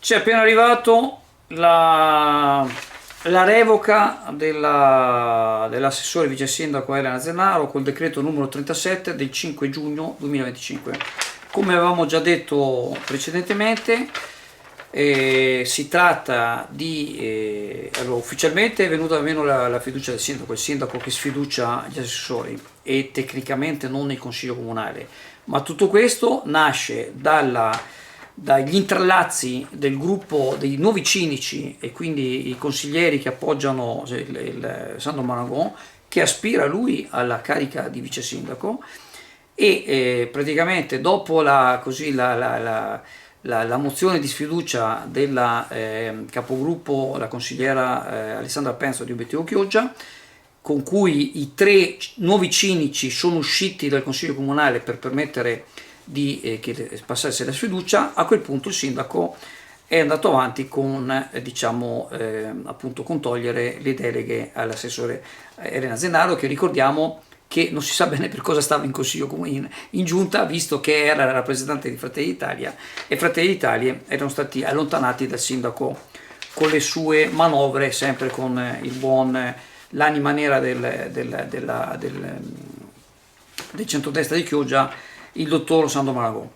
Ci è appena arrivato la revoca dell'assessore vice sindaco Elena Zennaro col decreto numero 37 del 5 giugno 2025. Come avevamo già detto precedentemente, si tratta di allora, ufficialmente è venuta meno la fiducia del sindaco, il sindaco che sfiducia gli assessori e tecnicamente non il consiglio comunale, ma tutto questo nasce dagli intrallazzi del gruppo dei nuovi cinici e quindi i consiglieri che appoggiano il Sandro Maragon, che aspira lui alla carica di vice sindaco e praticamente dopo la mozione di sfiducia della capogruppo, la consigliera Alessandra Penso di Obiettivo Chioggia, con cui i 3 nuovi cinici sono usciti dal consiglio comunale per permettere di passasse la sfiducia. A quel punto il sindaco è andato avanti con appunto con togliere le deleghe all'assessore Elena Zennaro, che ricordiamo che non si sa bene per cosa stava in consiglio in giunta, visto che era la rappresentante di Fratelli d'Italia e Fratelli d'Italia erano stati allontanati dal sindaco con le sue manovre, sempre con l'anima nera del centrodestra di Chioggia, il dottor Sandro Maragon.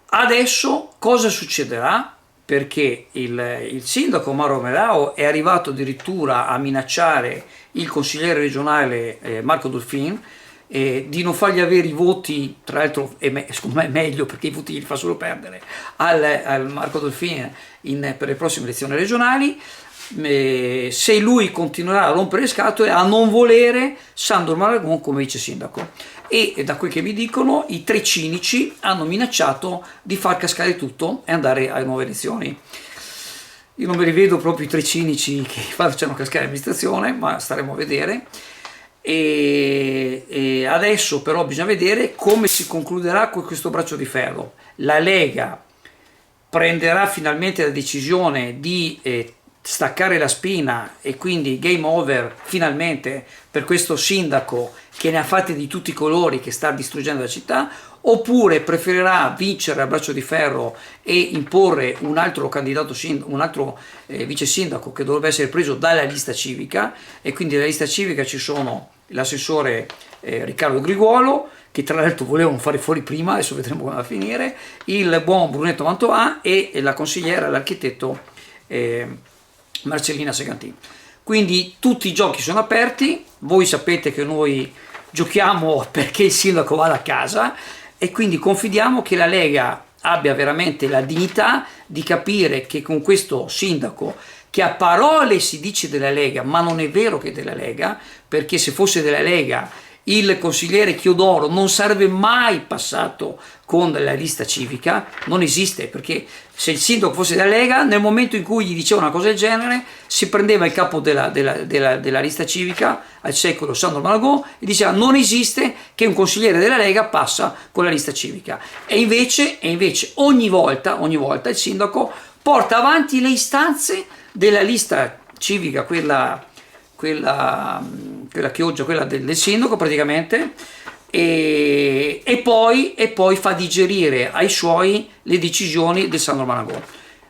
Adesso cosa succederà? Perché il sindaco Mauro Melao è arrivato addirittura a minacciare il consigliere regionale Marco Dolfin di non fargli avere i voti, tra l'altro secondo me è meglio perché i voti li fa solo perdere al Marco Dolfin per le prossime elezioni regionali, se lui continuerà a rompere le scatole, a non volere Sandro Maragon come vice sindaco. E da quel che mi dicono, i 3 cinici hanno minacciato di far cascare tutto e andare alle nuove elezioni. Io non me li vedo proprio i 3 cinici che facciano cascare l'amministrazione, ma staremo a vedere. E adesso però bisogna vedere come si concluderà con questo braccio di ferro. La Lega prenderà finalmente la decisione di staccare la spina e quindi game over finalmente per questo sindaco che ne ha fatte di tutti i colori, che sta distruggendo la città, oppure preferirà vincere a braccio di ferro e imporre un altro candidato, un altro vice sindaco che dovrebbe essere preso dalla lista civica, e quindi nella lista civica ci sono l'assessore Riccardo Griguolo, che tra l'altro volevano fare fuori prima, adesso vedremo come va a finire, il buon Brunetto Mantovà e la consigliera, l'architetto Marcellina Segantin. Quindi tutti i giochi sono aperti, voi sapete che noi giochiamo perché il sindaco vada a casa e quindi confidiamo che la Lega abbia veramente la dignità di capire che con questo sindaco, che a parole si dice della Lega ma non è vero che è della Lega, perché se fosse della Lega il consigliere Chiodoro non sarebbe mai passato con la lista civica, non esiste, perché se il sindaco fosse della Lega, nel momento in cui gli diceva una cosa del genere, si prendeva il capo della lista civica al secolo, Sandro Malagò, e diceva non esiste che un consigliere della Lega passa con la lista civica. E invece ogni volta il sindaco porta avanti le istanze della lista civica, quella Chioggia, quella del sindaco praticamente, e poi fa digerire ai suoi le decisioni del Sandro Maragon.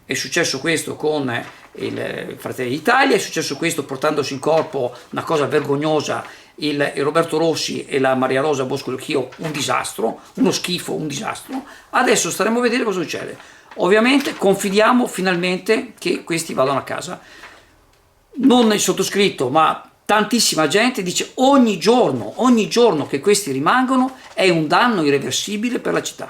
È successo questo con il Fratelli d'Italia, è successo questo portandosi in corpo una cosa vergognosa il Roberto Rossi e la Maria Rosa Bosco-Lucchio, un disastro, uno schifo, un disastro. Adesso staremo a vedere cosa succede. Ovviamente confidiamo finalmente che questi vadano a casa. Non il sottoscritto, ma tantissima gente dice ogni giorno che questi rimangono è un danno irreversibile per la città.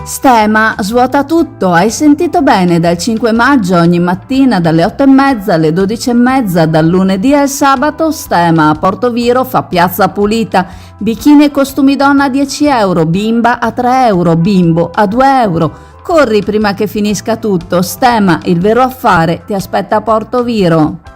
Stema svuota tutto, hai sentito bene? Dal 5 maggio ogni mattina dalle 8:30 alle 12:30, dal lunedì al sabato, Stema a Portoviro fa piazza pulita, bikini e costumi donna a 10 euro, bimba a 3 euro, bimbo a 2 euro. Corri prima che finisca tutto, Stema, il vero affare, ti aspetta a Portoviro.